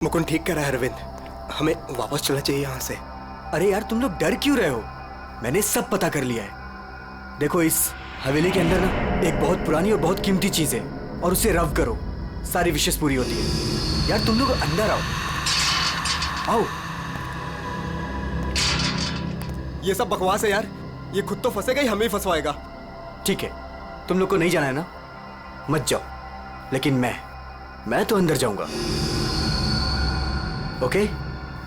मुकुंद ठीक कह रहा है अरविंद, हमें वापस चलना चाहिए यहाँ से। अरे यार तुम लोग डर क्यों रहे हो? मैंने सब पता कर लिया है। देखो इस हवेली के अंदर ना एक बहुत पुरानी और बहुत कीमती चीज है और उसे रब करो, सारी विशेष पूरी होती है। यार तुम लोग अंदर आओ, आओ। ये सब बकवास है यार, ये खुद तो फंसेगा ही हमें ही फंसवाएगा। ठीक है, तुम लोग को नहीं जाना है ना, मत जाओ, लेकिन मैं तो अंदर जाऊंगा। ओके,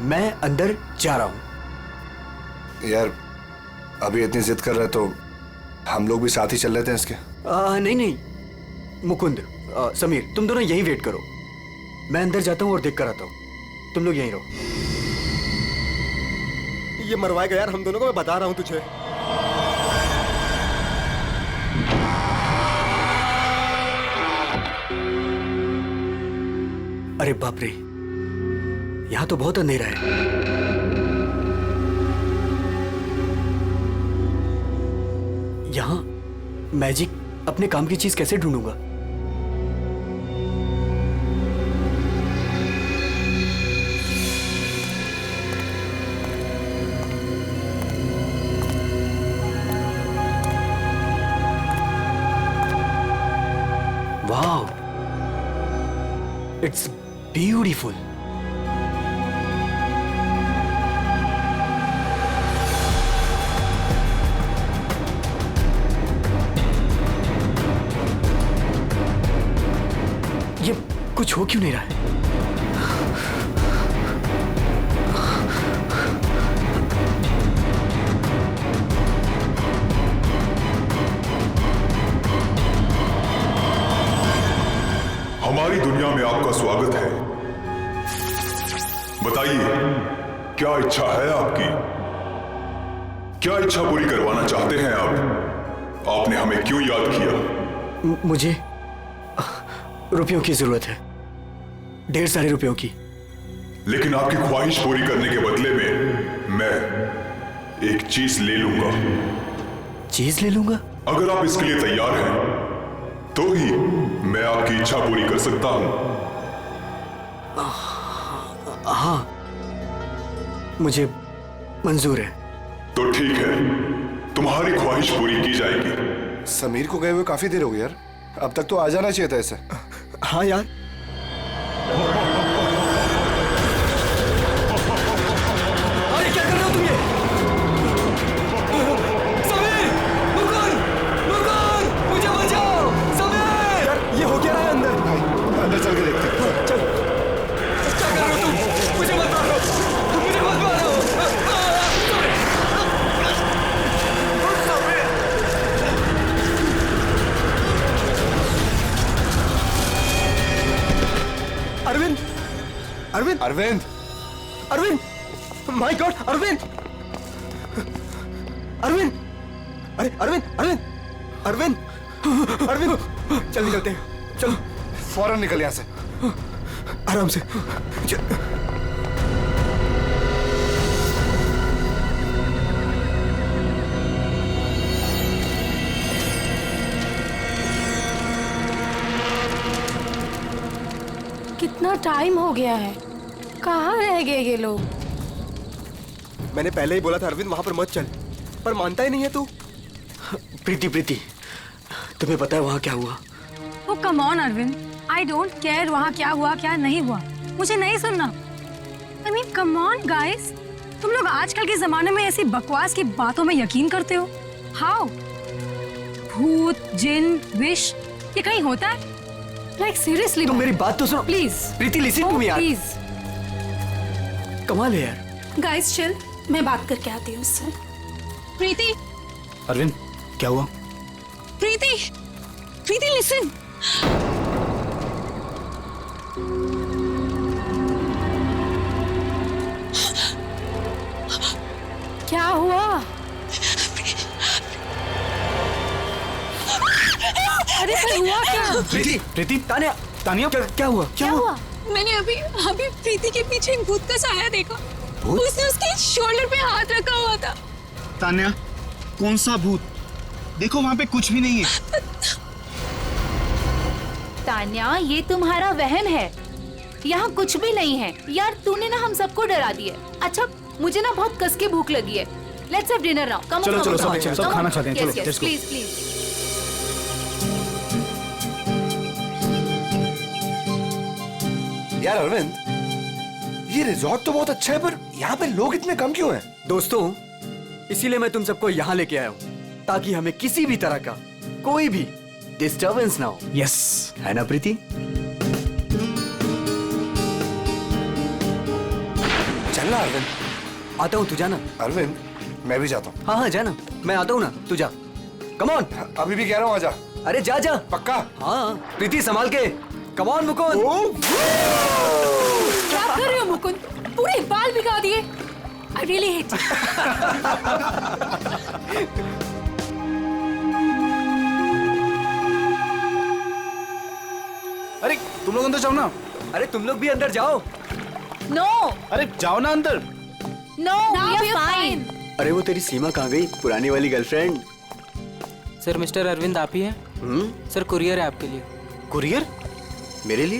मैं अंदर जा रहा हूं। यार अभी इतनी जिद कर रहे तो हम लोग भी साथ ही चल लेते हैं इसके। नहीं मुकुंद, समीर, तुम दोनों यहीं वेट करो, मैं अंदर जाता हूं और देख कर आता हूं, तुम लोग यहीं रहो। ये मरवाएगा यार हम दोनों को, मैं बता रहा हूं तुझे। अरे बाप रे, यहां तो बहुत अंधेरा है। यहां मैजिक अपने काम की चीज कैसे ढूंढूंगा? Wow, it's beautiful. ये कुछ हो क्यों नहीं रहा है? हमारी दुनिया में आपका स्वागत है। बताइए, क्या इच्छा है आपकी? क्या इच्छा पूरी करवाना चाहते हैं आप? आपने हमें क्यों याद किया? मुझे रुपयों की जरूरत है, ढेर सारे रुपयों की। लेकिन आपकी ख्वाहिश पूरी करने के बदले में मैं एक चीज ले लूंगा। चीज ले लूंगा? अगर आप इसके लिए तैयार हैं तो ही मैं आपकी इच्छा पूरी कर सकता हूं। हाँ, मुझे मंजूर है। तो ठीक है, तुम्हारी ख्वाहिश पूरी की जाएगी। समीर को गए हुए काफी देर हो गई यार, अब तक तो आ जाना चाहिए था इसे। हाँ यार, अरे क्या कर रहे हो तुम ये? समीर! मुकुंद! मुकुंद! मुझे बचाओ! समीर! यार ये हो क्या रहा है अंदर? अंदर चल के देखते हैं। चल। क्या कर रहे हो तुम? मुझे मत मारो! मुझे मत मारो! अरविंद, अरविंद, अरविंद! अरविंद, माय गॉड, अरविंद, अरविंद, अरे अरविंद, अरविंद, अरविंद, अरविंद, चल निकलते हैं, चलो फौरन निकल यहाँ से। आराम से। कितना टाइम हो गया है, कहाँ रह गए ये लोग? मैंने पहले ही बोला था अरविंद वहां पर मत चल, पर मानता ही नहीं है तू। प्रीति, तुम्हें पता है वहां क्या हुआ? Oh, come on, Arvind, I don't care वहाँ क्या हुआ क्या नहीं हुआ, मुझे नहीं सुनना। I mean, come on, guys, तुम लोग आजकल के जमाने में ऐसी बकवास की बातों में यकीन करते हो? How? भूत, जिन, विश, ये कहीं होता है? Like seriously, तुम मेरी बात तो सुनो please. Preeti, listen to me यार। प्लीज कमाल है यार। गाइस चिल, मैं बात करके आती हूँ उससे। प्रीति, अरविंद, क्या हुआ? प्रीति, प्रीति, लिसन। क्या हुआ? अरे पर हुआ क्या? प्रीति, तानिया, क्या हुआ? क्या हुआ? मैंने अभी प्रीति के पीछे एक भूत का साया देखा। भूत? उसने उसके शोल्डर पे हाथ रखा हुआ था। तान्या, कौन सा भूत? देखो वहां पे कुछ भी नहीं है। तान्या, ये तुम्हारा वहम है। यहाँ कुछ भी नहीं है यार, तूने ना हम सबको डरा दिया। अच्छा मुझे ना बहुत कस के भूख लगी है। Let's have dinner now. Come चलो, चलो, सब खाना खाते हैं, चलो, let's go. Please please. यार अरविंद, ये रिजॉर्ट तो बहुत अच्छा है, पर यहाँ पे लोग इतने कम क्यों हैं? दोस्तों, इसीलिए मैं तुम सबको यहाँ लेके आया हूँ, ताकि हमें किसी भी तरह का कोई भी डिस्टरबेंस ना हो। यस। है ना प्रीति? चलना अरविंद। आता हूँ, तू जाना। अरविंद, मैं भी जाता हूँ। हाँ हाँ जाना, मैं आता हूँ ना, तू जा। Come on. अभी भी कह रहा हूँ, आजा। अरे जा जा। पक्का? हाँ प्रीति, संभाल के। Come on Mukund. क्या कर रहे हो मुकुंद? पूरे बाल भिगा दिए। I really hate. अरे तुम लोग अंदर जाओ ना। अरे तुम लोग भी अंदर जाओ। नो अरे जाओ ना अंदर। No, we are fine. अरे वो तेरी सीमा कहाँ गई, पुरानी वाली गर्लफ्रेंड? सर मिस्टर अरविंद आप ही हैं? सर कुरियर है आपके लिए। कुरियर? मेरे लिए?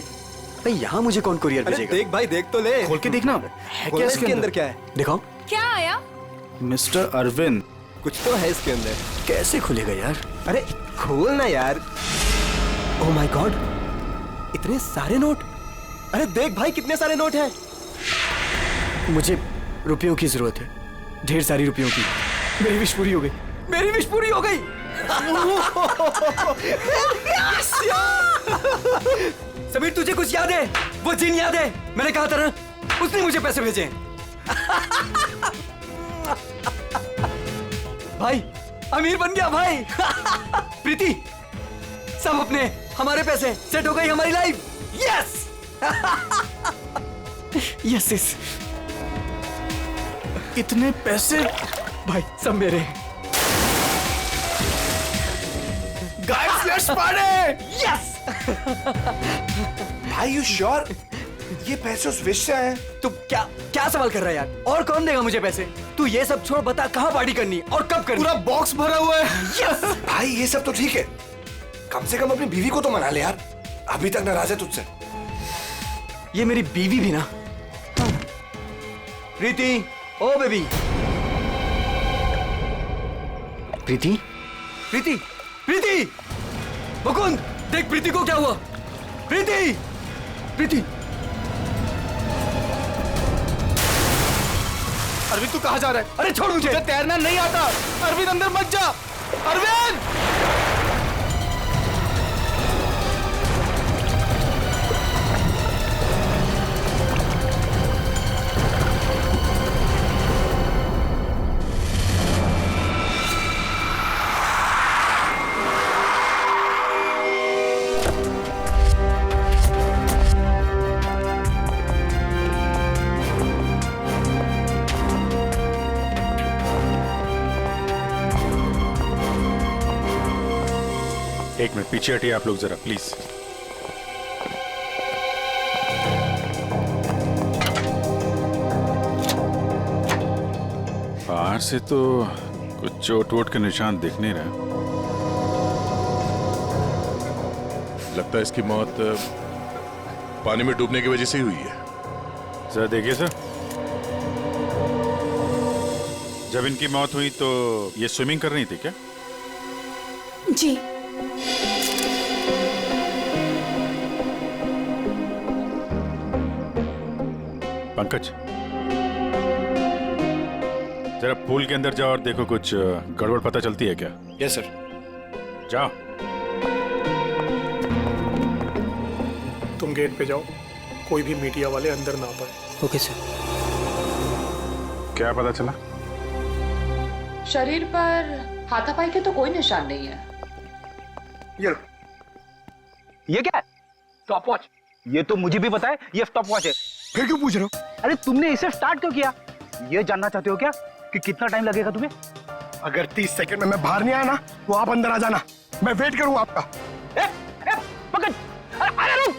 भाई यहाँ मुझे कौन कुरियर भेजेगा? देख भाई, देख तो ले। खोल के देखना है क्या इसके अंदर क्या है? दिखाओ। क्या आया? मिस्टर अरविंद। कुछ तो है इसके अंदर। कैसे खुलेगा यार? अरे खोल ना यार। ओह माय गॉड, इतने सारे नोट। अरे देख भाई, कितने सारे नोट हैं। मुझे रुपयों की जरूरत है, ढेर सारी रुपयों की। मेरी विश पूरी हो गई, मेरी विश पूरी हो गई। समीर, तुझे कुछ याद है? वो जिन याद है? मैंने कहा था ना, उसने मुझे पैसे भेजे। भाई अमीर बन गया भाई। प्रीति, सब अपने, हमारे पैसे, सेट हो गई हमारी लाइफ। Yes yes yes. इतने पैसे भाई सब मेरे। Guys let's party. यस। भाई यू श्योर ये पैसे उस विश से आए? तू क्या क्या सवाल कर रहा है यार? और कौन देगा मुझे पैसे? तू ये सब छोड़, बता कहाँ पार्टी करनी है और कब करनी? पूरा बॉक्स भरा हुआ है। यस। भाई ये सब तो ठीक है, कम से कम अपनी बीवी को तो मना ले यार, अभी तक नाराज है तुझसे। ये मेरी बीवी भी ना। प्रीति, ओ बेबी। प्रीति, प्रीति, प्रीति। मुकुंद, देख प्रीति को क्या हुआ। प्रीति, प्रीति। अरविंद तू कहाँ जा रहा है? अरे छोड़ मुझे। तुझे तैरना नहीं आता। अरविंद अंदर मत जा। अरविंद। एक मिनट पीछे हटिए आप लोग जरा प्लीज। बाहर से तो कुछ चोट वोट के निशान दिख नहीं रहे। लगता है इसकी मौत पानी में डूबने की वजह से ही हुई है। सर देखिए सर, जब इनकी मौत हुई तो ये स्विमिंग कर रही थी क्या? जी। पंकज, जरा पूल के अंदर जाओ और देखो कुछ गड़बड़ पता चलती है क्या? Yes sir. जाओ। तुम गेट पे जाओ, कोई भी मीडिया वाले अंदर ना पाए। Okay sir. क्या पता चला? शरीर पर हाथापाई के तो कोई निशान नहीं है। ये क्या है? Stop watch. ये तो मुझे भी पता है, ये स्टॉप वॉच है। फिर क्यों पूछ रहे हो? अरे तुमने इसे स्टार्ट क्यों किया? ये जानना चाहते हो क्या कि कितना टाइम लगेगा तुम्हें? अगर 30 सेकंड में मैं बाहर नहीं आया ना, तो आप अंदर आ जाना, मैं वेट करूंगा आपका। पकड़। अरे रुक।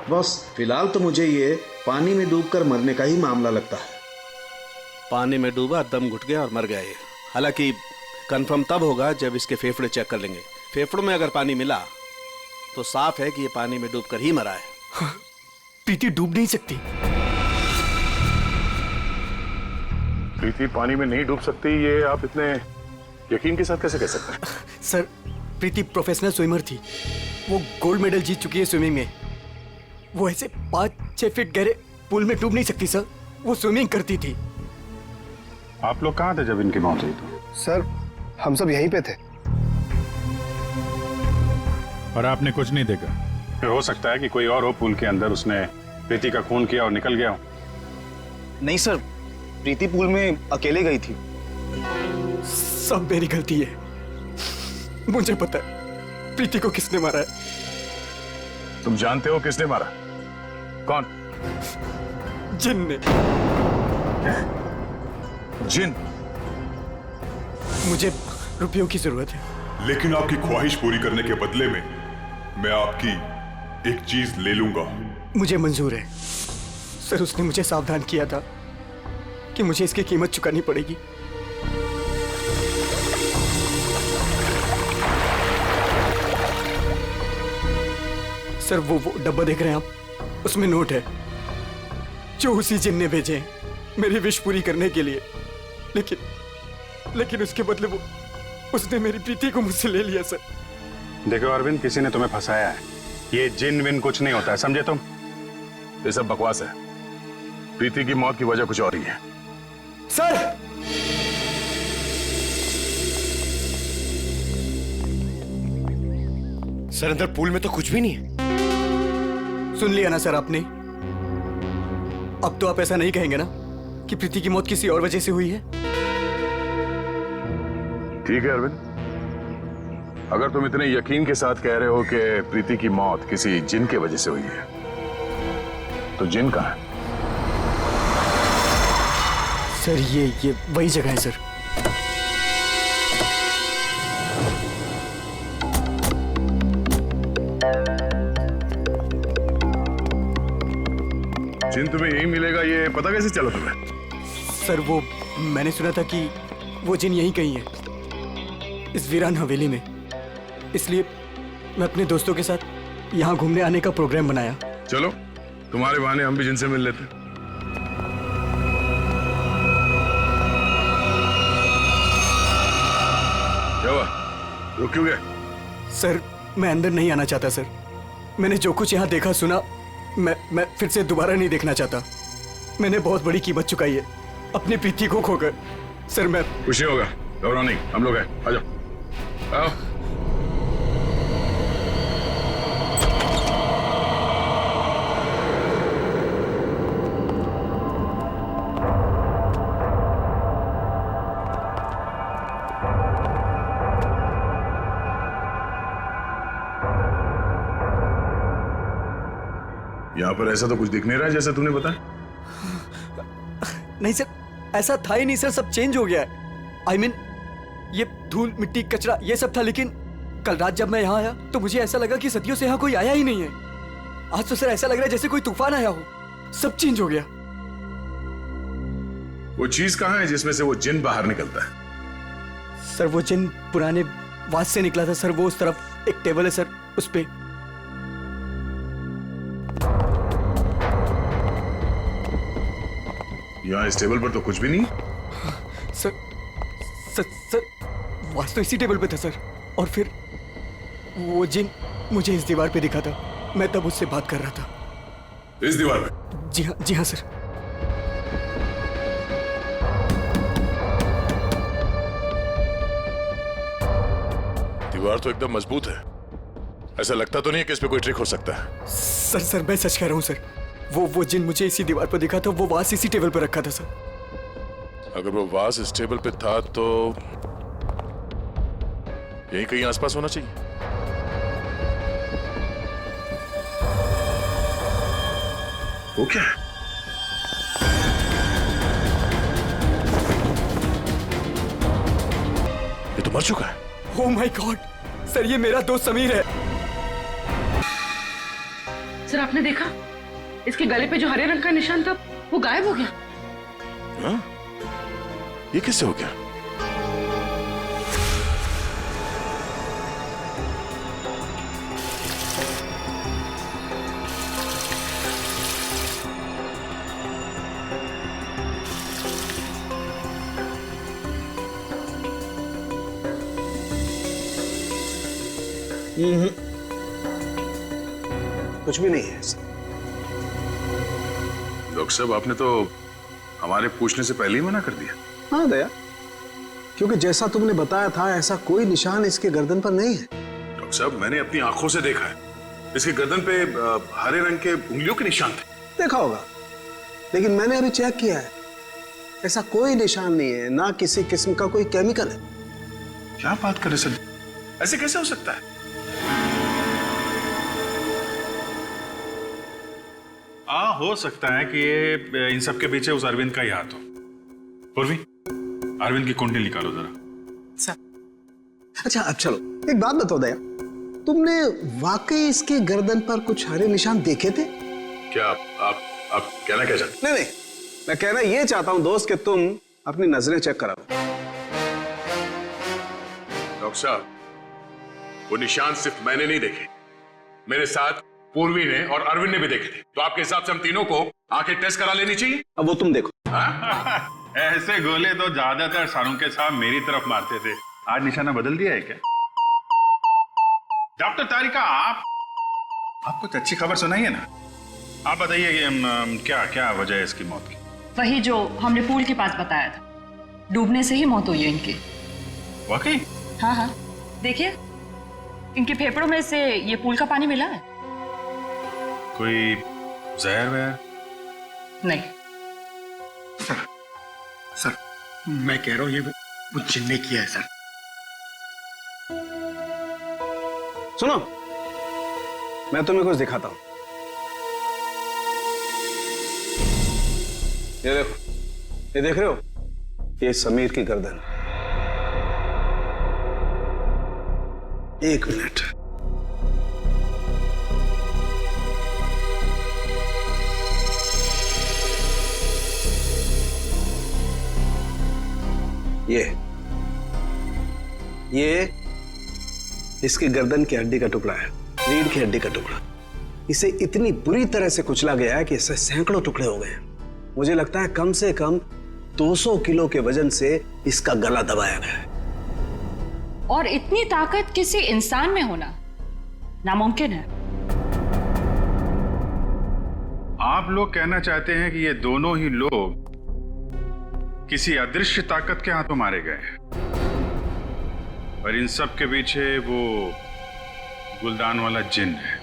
बस फिलहाल तो मुझे ये पानी में डूबकर मरने का ही मामला लगता है। पानी में डूबा, दम घुट गया और मर गया ये। हालांकि कंफर्म तब होगा जब इसके फेफड़े चेक कर लेंगे। फेफड़ों में अगर पानी मिला तो साफ है कि ये पानी में डूबकर ही मरा है। प्रीति डूब नहीं सकती। प्रीति पानी में नहीं डूब सकती, ये आप इतने यकीन के साथ कैसे कह सकते हैं? सर, प्रीति प्रोफेशनल स्विमर थी। वो गोल्ड मेडल जीत चुकी है स्विमिंग में। वो ऐसे 5-6 फीट गहरे पूल में डूब नहीं सकती सर। वो स्विमिंग करती थी। आप लोग कहाँ थे जब इनकी मौत हुई? तो सर, हम सब यहीं पे थे। और आपने कुछ नहीं देखा? फिर हो सकता है कि कोई और हो पूल के अंदर, उसने प्रीति का खून किया और निकल गया हो। नहीं सर, प्रीति पूल में अकेले गई थी। सब मेरी गलती है। मुझे पता है प्रीति को किसने मारा है। तुम जानते हो किसने मारा? कौन? जिन ने। जिन? मुझे रुपयों की जरूरत है। लेकिन आपकी ख्वाहिश पूरी करने के बदले में मैं आपकी एक चीज ले लूंगा। मुझे मंजूर है सर। उसने मुझे सावधान किया था कि मुझे इसकी कीमत चुकानी पड़ेगी। सर, वो डब्बा देख रहे हैं आप, उसमें नोट है जो उसी जिन ने भेजे हैं मेरी विश पूरी करने के लिए। लेकिन उसके बदले उसने मेरी प्रीति को मुझसे ले लिया सर। देखो अरविंद, किसी ने तुम्हें फंसाया है। ये जिन विन कुछ नहीं होता है, समझे तुम? ये सब बकवास है। प्रीति की मौत की वजह कुछ और ही है। सर, सर अंदर पूल में तो कुछ भी नहीं है। सुन लिया ना सर आपने? अब तो आप ऐसा नहीं कहेंगे ना कि प्रीति की मौत किसी और वजह से हुई है? ठीक है अरविंद, अगर तुम इतने यकीन के साथ कह रहे हो कि प्रीति की मौत किसी जिन के वजह से हुई है, तो जिन कहाँ है? सर, ये वही जगह है सर। जिन तुम्हें यही मिलेगा, ये पता कैसे चला तुम्हें? सर, वो मैंने सुना था कि वो जिन यहीं कहीं है, इस वीरान हवेली में। इसलिए मैं अपने दोस्तों के साथ यहाँ घूमने आने का प्रोग्राम बनाया। चलो, तुम्हारे बहाने हम भी जिनसे मिल लेते। क्या हुआ? रुक क्यों गए? सर, मैं अंदर नहीं आना चाहता सर। मैंने जो कुछ यहाँ देखा सुना, मैं फिर से दोबारा नहीं देखना चाहता। मैंने बहुत बड़ी कीमत चुकाई है अपनी प्रीति को खोकर। सर, मैं खुशी होगा, घबराओ नहीं, हम लोग हैं। आ जाओ, आओ। यहाँ पर ऐसा तो कुछ दिख नहीं रहा है जैसा तूने बताया। नहीं सर, ऐसा था ही नहीं सर। सब चेंज हो गया है। I mean, ये धूल मिट्टी कचरा ये सब था, लेकिन कल रात जब मैं यहाँ आया तो मुझे ऐसा लगा कि सदियों से यहाँ कोई आया ही नहीं है। आज तो सर ऐसा लग रहा है जैसे कोई तूफान आया हो। सब चेंज हो गया। वो चीज कहाँ है जिसमें से वो जिन बाहर निकलता है? सर, वो जिन पुराने वास से निकला था सर। वो उस तरफ एक टेबल है सर, उस पे। यहाँ इस टेबल पर तो कुछ भी नहीं। सर, वास तो इसी टेबल पे था सर। और फिर वो जिन मुझे इस दीवार पे दिखा था। मैं तब उससे बात कर रहा था। इस दीवार पे? जी हाँ सर। दीवार तो एकदम मजबूत है। ऐसा लगता तो नहीं है कि इस पे कोई ट्रिक हो सकता है। सर, मैं सच कह रहा हूँ सर। वो जिन मुझे इसी दीवार पर दिखा था। वो वास इसी टेबल पर रखा था सर। अगर वो वास इस टेबल पे था तो यहीं कहीं आसपास होना चाहिए। वो क्या है? ये तो मर चुका है। ओह माय गॉड सर, ये मेरा दोस्त समीर है। सर, आपने देखा इसके गले पे जो हरे रंग का निशान था वो गायब हो गया। हाँ? ये किससे हो गया? कुछ भी नहीं है ऐसा। डॉक्टर साहब, आपने तो हमारे पूछने से पहले ही मना कर दिया। हाँ दया, क्योंकि जैसा तुमने बताया था ऐसा कोई निशान इसके गर्दन पर नहीं है। डॉक्टर साहब, मैंने अपनी आंखों से देखा है, इसके गर्दन पे हरे रंग के उंगलियों के निशान थे। देखा होगा, लेकिन मैंने अभी चेक किया है, ऐसा कोई निशान नहीं है, ना किसी किस्म का कोई केमिकल है। क्या बात कर रहे सर, ऐसे कैसे हो सकता है? हो सकता है कि ये इन सब के पीछे उस अरविंद का ही हाथ हो। पूर्वी, अरविंद की कुंडली निकालो जरा। अच्छा अब चलो, एक बात बताओ दया, तुमने वाकई इसके गर्दन पर कुछ हरे निशान देखे थे? क्या आप कहना क्या चाहते? नहीं, मैं कहना ये चाहता हूं दोस्त कि तुम अपनी नजरें चेक करा लो। डॉक्टर साहब, वो निशान सिर्फ मैंने नहीं देखे, मेरे साथ पूर्वी ने और अरविंद ने भी देखे थे। तो आपके हिसाब से हम तीनों को आंखें टेस्ट करा लेनी चाहिए। अब वो तुम देखो। ऐसे गोले तो ज्यादातर सारुंके साहब मेरी तरफ मारते थे, आज निशाना बदल दिया है क्या? डॉक्टर तारिका, आप कुछ अच्छी खबर सुनाइए ना। आप बताइए कि क्या वजह है इसकी मौत की? वही जो हमने पूल के पास बताया था, डूबने से ही मौत हुई है इनकी। वाकई? हाँ, देखिए इनके फेफड़ों में से ये पूल का पानी मिला है। कोई जहर वहर? नहीं सर, मैं कह रहा हूं ये वो जिन ने किया है सर। सुनो, मैं तुम्हें कुछ दिखाता हूं। ये देखो, ये देख रहे हो, ये समीर की गर्दन। एक मिनट, ये इसकी गर्दन की हड्डी का टुकड़ा है, रीढ़ की हड्डी का टुकड़ा। इसे इतनी बुरी तरह से कुचला गया है कि इससे सैकड़ों टुकड़े हो गए। मुझे लगता है कम से कम 200 किलो के वजन से इसका गला दबाया गया है। और इतनी ताकत किसी इंसान में होना नामुमकिन है। आप लोग कहना चाहते हैं कि ये दोनों ही लोग किसी अदृश्य ताकत के हाथों मारे गए हैं, और इन सब के पीछे वो गुलदान वाला जिन है।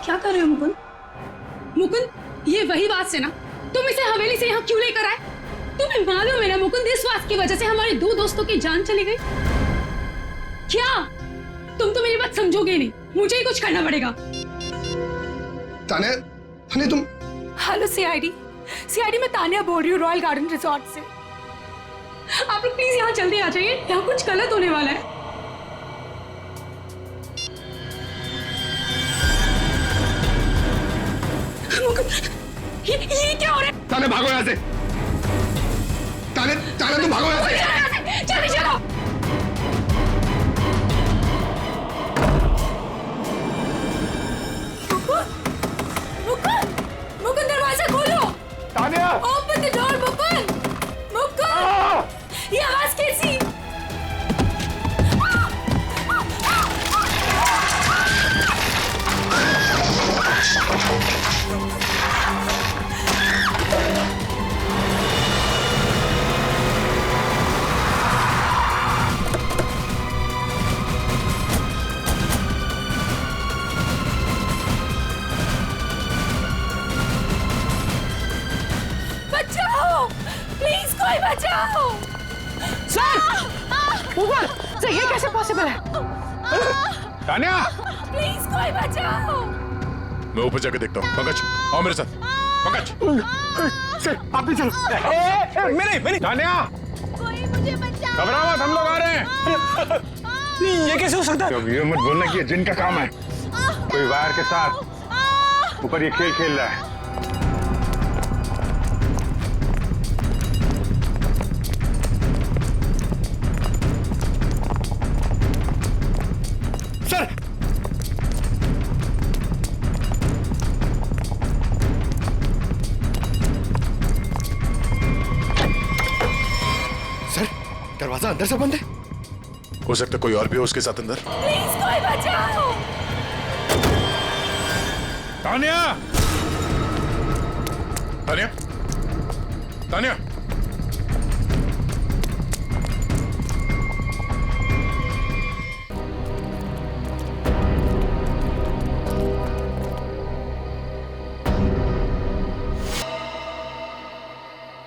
क्या कर रहे हो मुकुंद? मुकुंद, ये वही बात से ना तुम इसे हवेली से यहाँ क्यों लेकर आए? तुम्हें मालूम है ना मुकुंद, इस बात की वजह से हमारे 2 दोस्तों की जान चली गई। क्या तुम तो मेरी बात समझोगे नहीं, मुझे ही कुछ करना पड़ेगा। तान्या तुम। हेलो सीआईडी मैं तान्या बोल रही हूँ, रॉयल गार्डन रिसोर्ट से। आप लोग प्लीज यहाँ जल्दी आ जाइए, यहाँ कुछ गलत होने वाला है। ये क्या हो रहा है? तान्या भागो यहाँ से। तान्या तुम भागो यहाँ से। जल्दी चलो। मुकुंद, दरवाजा खोलो। Tanya, open the door Mukund. ये आवाज कैसी? प्लीज कोई बचाओ। सर, ऊपर सर, ये कैसे पॉसिबल है? तान्या, प्लीज कोई बचाओ। मैं ऊपर जाकर देखता हूँ। पंकज, आओ मेरे साथ। पंकज, सर आप भी चलो। मेरी तान्या, कोई मुझे बचाओ। घबराओ मत, हम लोग आ रहे हैं। ये कैसे हो सकता है? अब ये मत बोलना कि ये जिन का काम है। कोई वायर के साथ ऊपर ये खेल खेल रहा है। दरवाजा अंदर से बंद है। हो सकता कोई और भी हो उसके साथ अंदर। प्लीज कोई बचाओ। तानिया, तानिया, तानिया,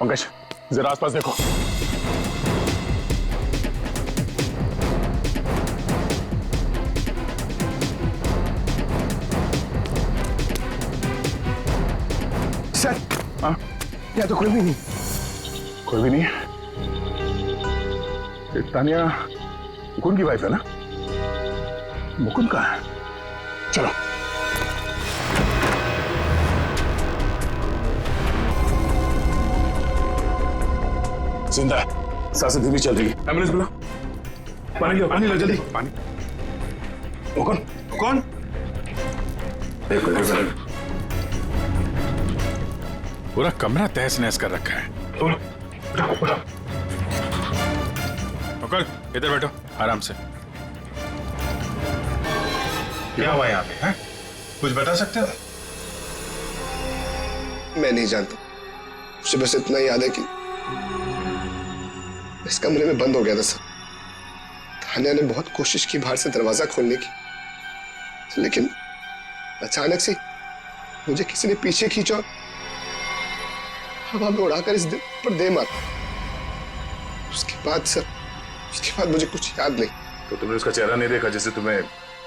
पंकज जरा आसपास देखो। सर, हाँ? यहाँ तो कोई भी नहीं। कोई भी नहीं है। ये तानिया मुकुंद की वाइफ है ना? मुकुंद कहाँ है? चलो। जिंदा है, सांसें धीमी चल रही है। एम्बुलेंस बुला। पानी लो, पानी लो जल्दी। पानी। मुकुंद, मुकुंद। देखो देखो। पूरा कमरा तहस नहस कर रखा है। मुकुल, इधर बैठो आराम से। क्या हुआ यहाँ पे? हैं? कुछ बता सकते हो? मैं नहीं जानता, मुझे बस इतना याद है कि इस कमरे में बंद हो गया था सर। तानिया ने बहुत कोशिश की बाहर से दरवाजा खोलने की, लेकिन अचानक से मुझे किसी ने पीछे खींचा और हवा में उड़ाकर इस दिल पर दे मारा। उसके बाद सर, उसके बाद मुझे कुछ याद नहीं। तो तुमने उसका चेहरा नहीं देखा जिसे तुम्हें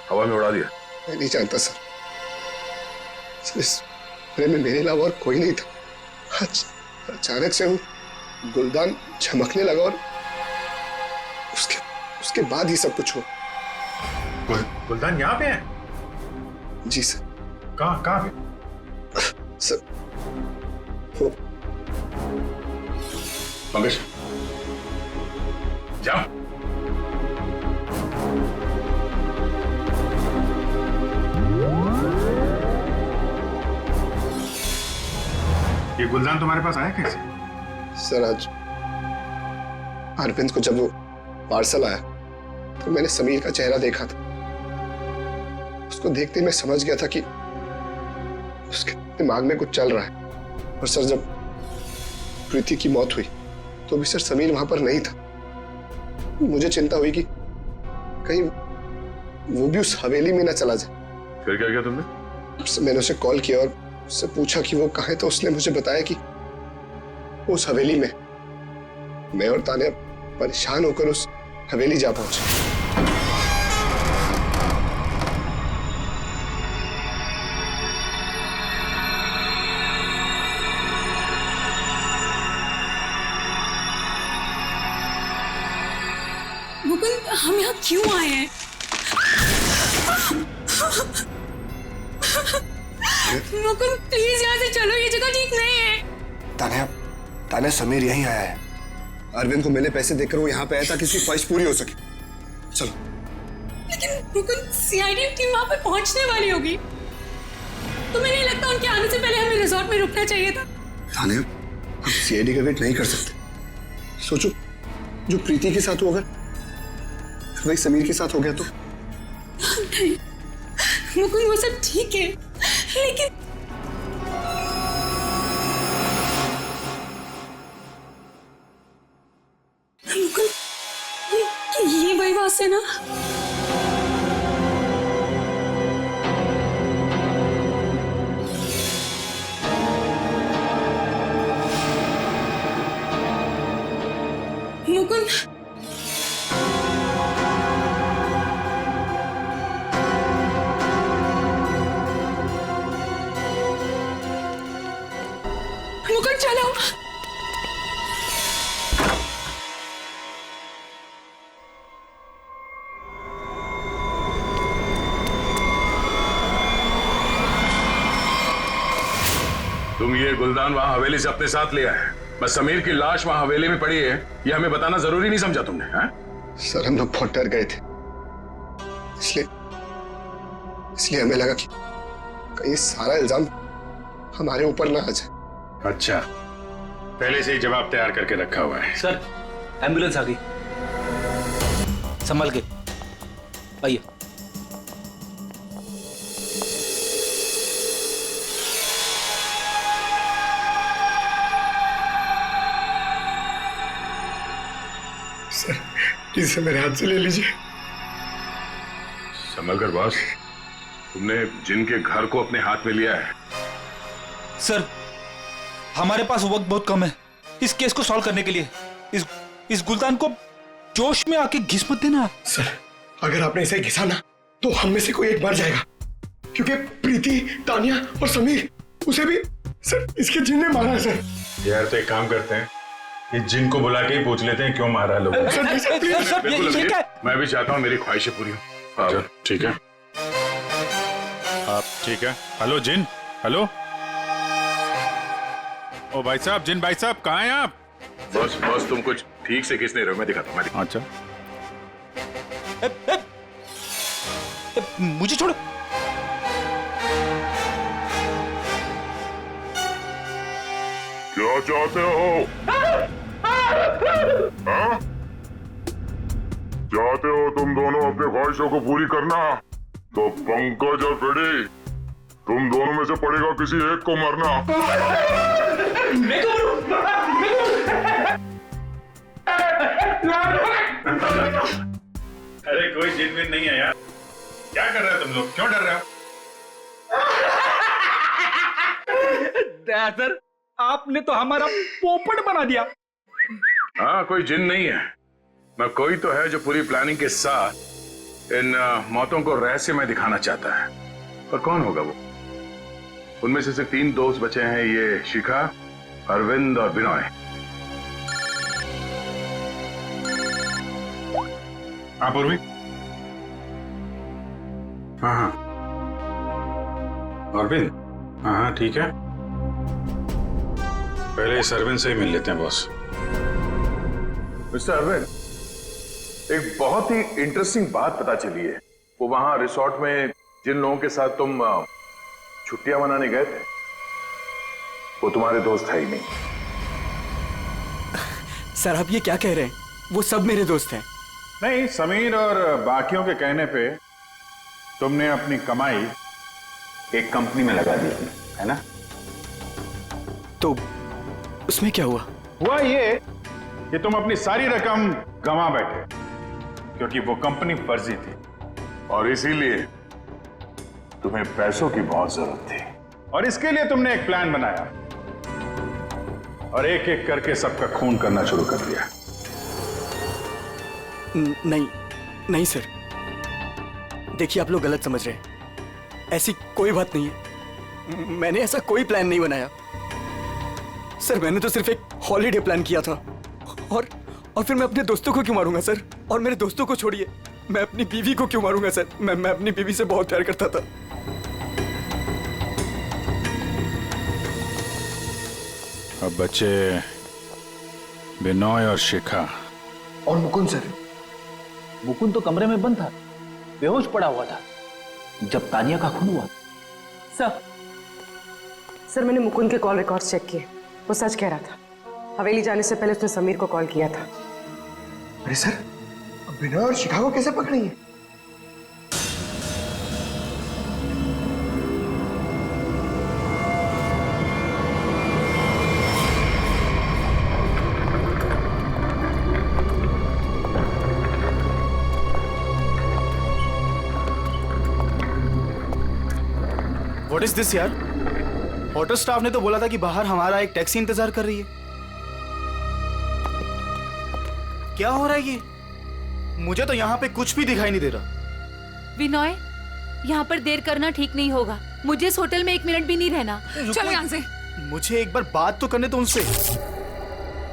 हवा में उड़ा दिया? मैं नहीं जानता सर, इस कमरे में मेरे अलावा और कोई नहीं था। अचानक से वो गुलदान चमकने लगा और उसके बाद ही सब कुछ हुआ। गुलदान यहाँ पे है? जी सर। कहाँ पे? सर वो पंकज जाओ। ये गुलदान तुम्हारे पास आया कैसे? सर आज अरविंद को जब वो पार्सल आया तो मैंने समीर का चेहरा देखा था। उसको देखते मैं समझ गया था कि उसके दिमाग में कुछ चल रहा है। और सर जब प्रीति की मौत हुई तो भी सर समीर वहां पर नहीं था। मुझे चिंता हुई कि कहीं वो भी उस हवेली में ना चला जाए। फिर क्या किया तुमने? मैंने उसे कॉल किया और उससे पूछा कि वो कहाँ है, तो उसने मुझे बताया कि उस हवेली में। मैं और तानिया परेशान होकर उस हवेली जा पहुंचे। मुकुंद, हम यहाँ क्यों आए हैं? मुकुंद प्लीज यहाँ से चलो, ये जगह ठीक नहीं है। तानिया समीर यहीं आया है। अरविंद को मैंने पैसे देकर वो यहाँ पे आया ताकि उसकी ख्वाहिश पूरी हो सके। चलो। लेकिन मुकुंद, सीआईडी टीम वहाँ पे पहुँचने वाली होगी। तुम्हें नहीं लगता उनके आने से पहले हमें रिजॉर्ट में रुकना चाहिए था? तानिया, हम सीआईडी का वेट नहीं कर सकते। सोचो, जो प्रीति के साथ हो अगर वही समीर के साथ हो गया तो? नहीं मुकुंद, वो सब ठीक है, लेकिन मुकुंद, ये वही बात है ना? मुकुंद, मुकुंद चलो। तुम ये गुलदान वहां हवेली से अपने साथ लिया है, बस समीर की लाश वहां हवेली में पड़ी है, ये हमें बताना जरूरी नहीं समझा तुमने? हैं? सर हम लोग बहुत डर गए थे, इसलिए हमें लगा कि कहीं सारा इल्जाम हमारे ऊपर ना आ जाए। अच्छा, पहले से ही जवाब तैयार करके रखा हुआ है। सर एम्बुलेंस आ गई। संभल के आइए। सर प्लीज मेरे हाथ से ले लीजिए। संभल कर बॉस, तुमने जिन के घर को अपने हाथ में लिया है। सर हमारे पास वक्त बहुत कम है इस केस को सॉल्व करने के लिए। इस गुलदान को जोश में आके घिस मत देना। सर अगर आपने इसे घिसा ना तो हम में से कोई एक मर जाएगा, क्योंकि प्रीति, तानिया और समीर, उसे भी सर इसके जिन ने मारा है। सर यार तो एक काम करते हैं, इस जिन को बुला के ही पूछ लेते हैं क्यों मारा है लोगों ने। मैं भी चाहता हूँ मेरी ख्वाहिशें पूरी हो। ठीक है आप ठीक है। हेलो जिन, हेलो। ओ भाई साहब, जिन भाई साहब कहाँ हैं आप? बस तुम कुछ ठीक से किस नहीं रहे हो, मैं दिखाता हूँ। अच्छा मुझे छोड़ो। क्या चाहते हो? हाँ? चाहते हो तुम दोनों अपने ख्वाहिशों को पूरी करना? तो पंकज और फ्रेडी, तुम दोनों में से पड़ेगा किसी एक को मरना। अरे कोई जिन विन नहीं है यार, क्या कर रहे हो तुम लोग, क्यों डर रहे हो? सर आपने तो हमारा पोपट बना दिया। हाँ कोई जिन नहीं है, मैं कोई तो है जो पूरी प्लानिंग के साथ इन मौतों को रहस्य में दिखाना चाहता है। पर कौन होगा वो? उनमें से सिर्फ 3 दोस्त बचे हैं, ये शिखा, अरविंद और बिनॉय। हाँ पूर्वी। हाँ अरविंद, हाँ ठीक है। पहले इस अरविंद से ही मिल लेते हैं बॉस। मिस्टर अरविंद, एक बहुत ही इंटरेस्टिंग बात पता चली है। वो वहां रिसोर्ट में जिन लोगों के साथ तुम छुट्टियां मनाने गए थे, वो तुम्हारे दोस्त है ही नहीं। सर आप ये क्या कह रहे हैं? वो सब मेरे दोस्त हैं। नहीं, समीर और बाकियों के कहने पे तुमने अपनी कमाई एक कंपनी में लगा दी थी, है ना? तो उसमें क्या हुआ? हुआ ये कि तुम अपनी सारी रकम गंवा बैठे, क्योंकि वो कंपनी फर्जी थी और इसीलिए तुम्हें पैसों की बहुत जरूरत थी। और इसके लिए तुमने एक प्लान बनाया और एक एक करके सबका खून करना शुरू कर दिया। नहीं सर, देखिए आप लोग गलत समझ रहे हैं। ऐसी कोई बात नहीं है, मैंने ऐसा कोई प्लान नहीं बनाया। सर मैंने तो सिर्फ एक हॉलीडे प्लान किया था और फिर मैं अपने दोस्तों को क्यों मारूंगा सर? और मेरे दोस्तों को छोड़िए, मैं अपनी बीवी को क्यों मारूंगा सर? मैं अपनी बीवी से बहुत प्यार करता था। अब बच्चे बिनॉय और शिखा और मुकुंद। सर मुकुंद तो कमरे में बंद था, बेहोश पड़ा हुआ था जब तानिया का खून हुआ। सर मैंने मुकुंद के कॉल रिकॉर्ड्स चेक किए, वो सच कह रहा था। हवेली जाने से पहले उसने समीर को कॉल किया था। अरे सर, बिनॉय और शिखा को कैसे पकड़ेंगे? व्हाट इज दिस यार? होटल स्टाफ ने तो बोला था कि बाहर हमारा एक टैक्सी इंतजार कर रही है। क्या हो रहा है ये? मुझे तो यहाँ पे कुछ भी दिखाई नहीं दे रहा। विनॉय, यहाँ पर देर करना ठीक नहीं होगा। मुझे इस होटल में 1 मिनट भी नहीं रहना। चलो यहाँ से। मुझे एक बार बात तो करने दो उनसे।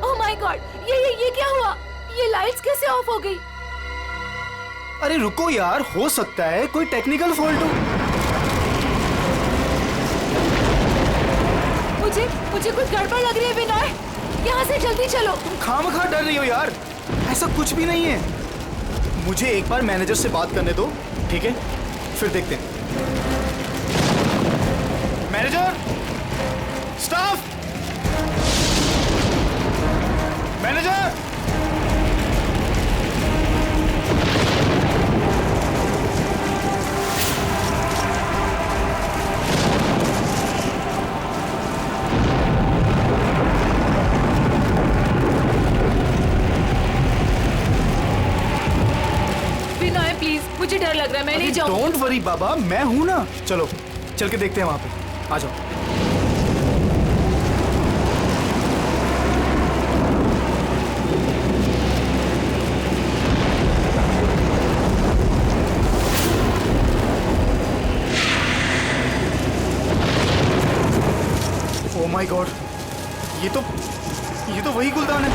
ओह माय गॉड, ये क्या हुआ? ये लाइट्स कैसे ऑफ हो गई? अरे रुको यार, हो सकता है कोई टेक्निकल फॉल्ट हो। मुझे कुछ गड़बड़ लग रही है विनॉय, यहाँ से जल्दी चलो। तुम खामखा डर रही हो यार, ऐसा कुछ भी नहीं है। मुझे एक बार मैनेजर से बात करने दो, ठीक है? फिर देखते हैं। Manager, staff, manager. ले जाओ। डोंट वरी बाबा, मैं हूं ना। चलो चल के देखते हैं वहां पे, आ जाओ। ओ माय गॉड, ये तो वही गुलदान है।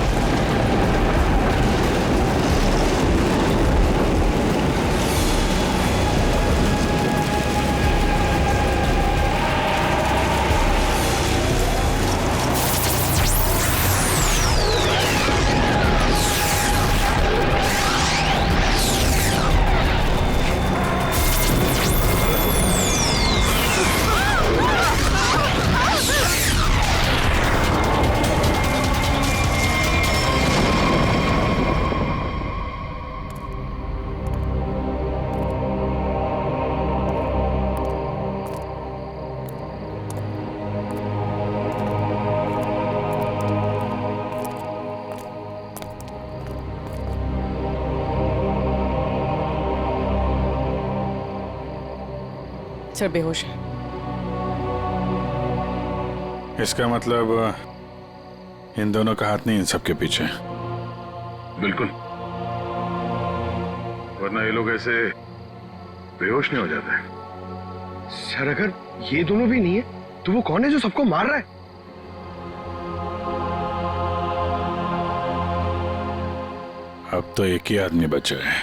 सर बेहोश है। इसका मतलब इन दोनों का हाथ नहीं इन सब के पीछे। बिल्कुल, वरना ये लोग ऐसे बेहोश नहीं हो जाते। सर अगर ये दोनों भी नहीं है तो वो कौन है जो सबको मार रहा है? अब तो एक ही आदमी बचा है।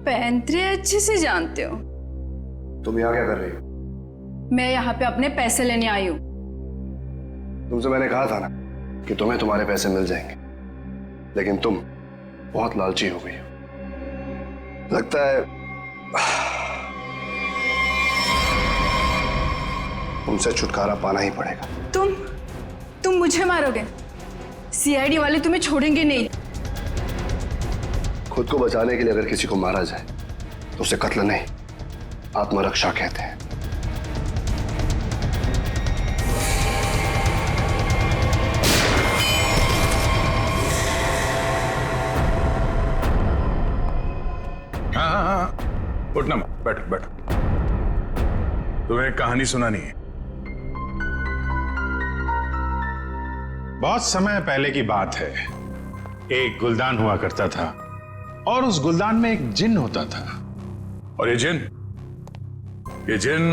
पैंतरे अच्छे से जानते हो। तुम यहाँ क्या कर रही हो? मैं यहाँ पे अपने पैसे लेने आई हूँ। तुमसे मैंने कहा था ना कि तुम्हें तुम्हारे पैसे मिल जाएंगे, लेकिन तुम बहुत लालची हो गई हो। लगता है तुमसे छुटकारा पाना ही पड़ेगा। तुम मुझे मारोगे? सीआईडी वाले तुम्हें छोड़ेंगे नहीं। खुद को बचाने के लिए अगर किसी को मारा जाए तो उसे कत्ल नहीं, आत्मरक्षा कहते हैं। हाँ, उठना मत, बैठो बैठो। तुम्हें एक कहानी सुनानी है। बहुत समय पहले की बात है। एक गुलदान हुआ करता था और उस गुलदान में एक जिन होता था। और ये जिन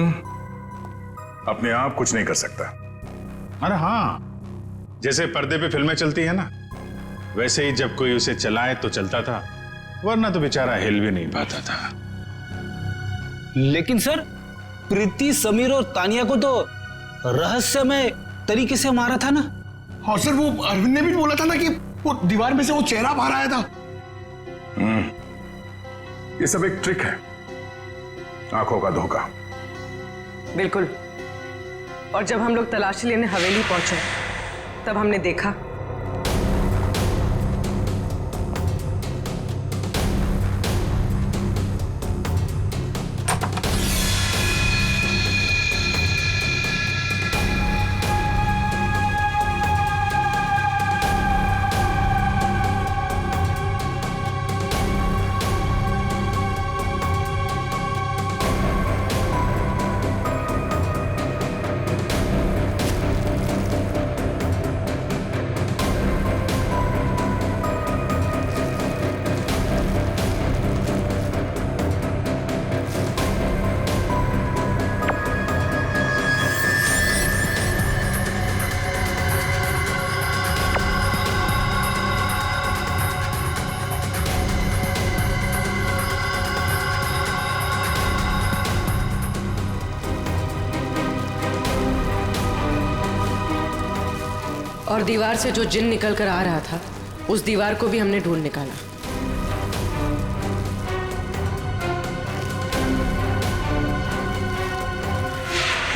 अपने आप कुछ नहीं कर सकता। अरे हाँ, जैसे पर्दे पे फिल्में चलती है ना, वैसे ही जब कोई उसे चलाए तो चलता था, वरना तो बेचारा हिल भी नहीं पाता था। लेकिन सर, प्रीति, समीर और तानिया को तो रहस्यमय तरीके से मारा था ना। और सर वो अरविंद ने भी बोला था ना कि वो दीवार में से वो चेहरा बाहर आया था। ये सब एक ट्रिक है, आंखों का धोखा। बिल्कुल। और जब हम लोग तलाशी लेने हवेली पहुंचे तब हमने देखा और दीवार से जो जिन निकल कर आ रहा था, उस दीवार को भी हमने ढूंढ निकाला।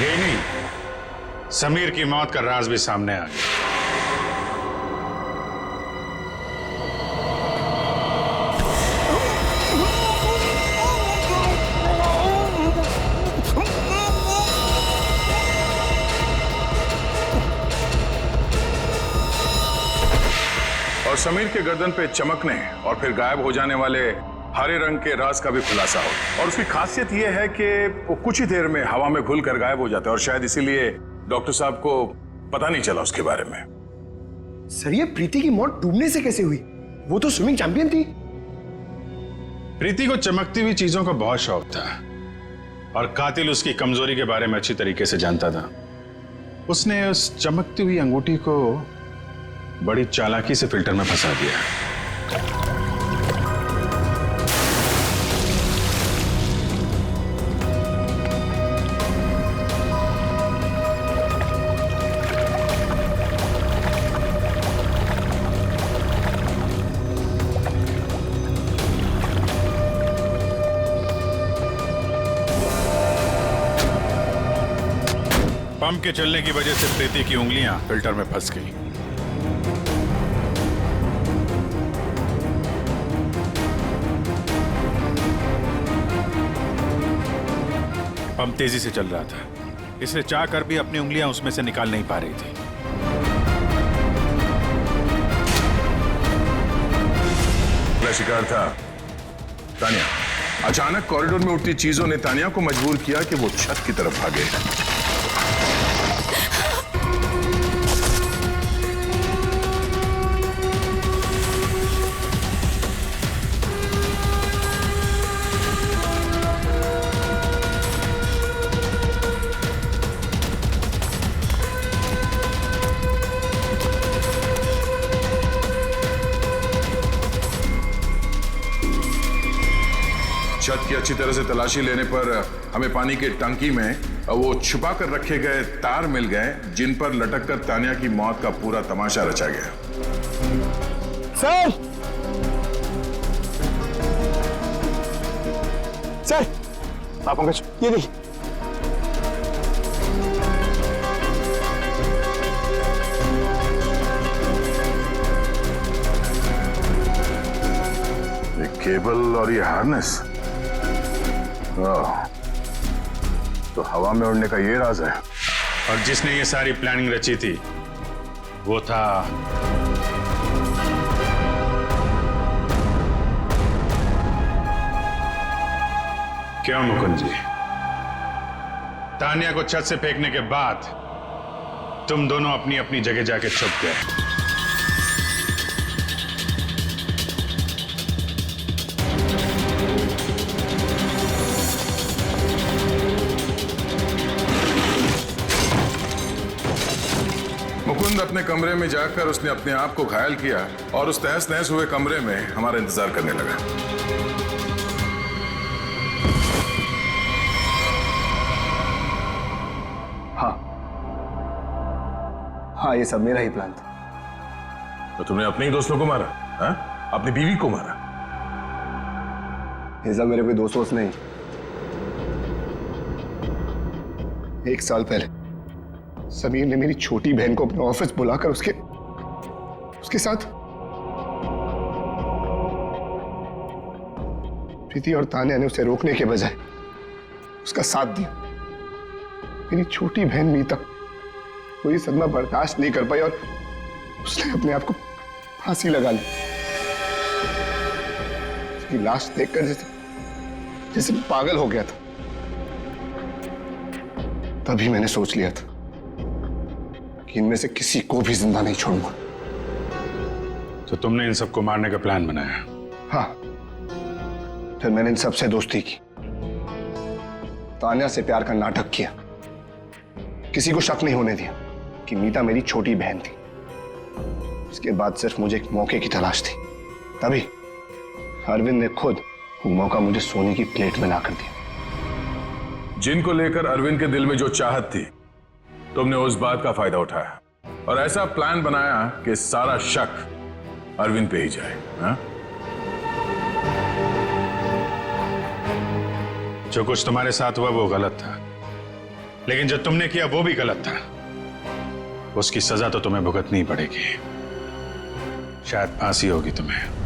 यही नहीं, समीर की मौत का राज भी सामने आ गया। और समीर के गर्दन पे चमकने और फिर गायब हो जाने वाले हरे रंग के राज का भी खुलासा हो। और उसकी खासियत यह है कि वो कुछ ही देर में हवा में घुल कर गायब हो जाता है, और शायद इसीलिए डॉक्टर साहब को पता नहीं चला उसके बारे में। सर, ये प्रीति की मौत डूबने से कैसे हुई? वो तो स्विमिंग चैंपियन थी। प्रीति को चमकती हुई चीजों का बहुत शौक था, और कातिल उसकी कमजोरी के बारे में अच्छी तरीके से जानता था। उसने उस चमकती हुई अंगूठी को बड़ी चालाकी से फिल्टर में फंसा दिया। पंप के चलने की वजह से प्रीति की उंगलियां फिल्टर में फंस गई। पंप तेजी से चल रहा था, इसलिए चाहकर भी अपनी उंगलियां उसमें से निकाल नहीं पा रही थी। शिकार था तानिया। अचानक कॉरिडोर में उठती चीजों ने तानिया को मजबूर किया कि वो छत की तरफ भागे। छत की अच्छी तरह से तलाशी लेने पर हमें पानी के टंकी में वो छुपा कर रखे गए तार मिल गए, जिन पर लटक कर तानिया की मौत का पूरा तमाशा रचा गया। सर, सर, आप पंकज, ये देखिए। ये केबल और ये हार्नेस, तो हवा में उड़ने का ये राज है। और जिसने ये सारी प्लानिंग रची थी वो था क्यों मुकुंद जी? तानिया को छत से फेंकने के बाद तुम दोनों अपनी अपनी जगह जाके छुप गए। मुकुंद अपने कमरे में जाकर उसने अपने आप को घायल किया और उस तहस नहस हुए कमरे में हमारा इंतजार करने लगा। हाँ, ये सब मेरा ही प्लान था। तो तुमने अपने ही दोस्तों को मारा? हाँ? अपनी बीवी को मारा? ये सब मेरे कोई दोस्त नहीं। 1 साल पहले समीर ने मेरी छोटी बहन को अपने ऑफिस बुलाकर उसके साथ प्रीति और तानिया ने उसे रोकने के बजाय उसका साथ दिया। मेरी छोटी बहन मीता वो ये सदमा बर्दाश्त नहीं कर पाई और उसने अपने आप को फांसी लगा ली। उसकी लाश देखकर जैसे पागल हो गया था। तभी मैंने सोच लिया था कि इनमें से किसी को भी जिंदा नहीं छोड़ूंगा। तो तुमने इन सबको मारने का प्लान बनाया? हाँ, फिर मैंने इन सबसे दोस्ती की, तानिया से प्यार का नाटक किया, किसी को शक नहीं होने दिया कि मीता मेरी छोटी बहन थी। इसके बाद सिर्फ मुझे एक मौके की तलाश थी, तभी अरविंद ने खुद वो मौका मुझे सोने की प्लेट में ला कर दिया। जिनको लेकर अरविंद के दिल में जो चाहत थी, तुमने उस बात का फायदा उठाया और ऐसा प्लान बनाया कि सारा शक अरविंद पे ही जाए। हाँ? जो कुछ तुम्हारे साथ हुआ वो गलत था, लेकिन जो तुमने किया वो भी गलत था। उसकी सजा तो तुम्हें भुगतनी पड़ेगी, शायद फांसी होगी तुम्हें।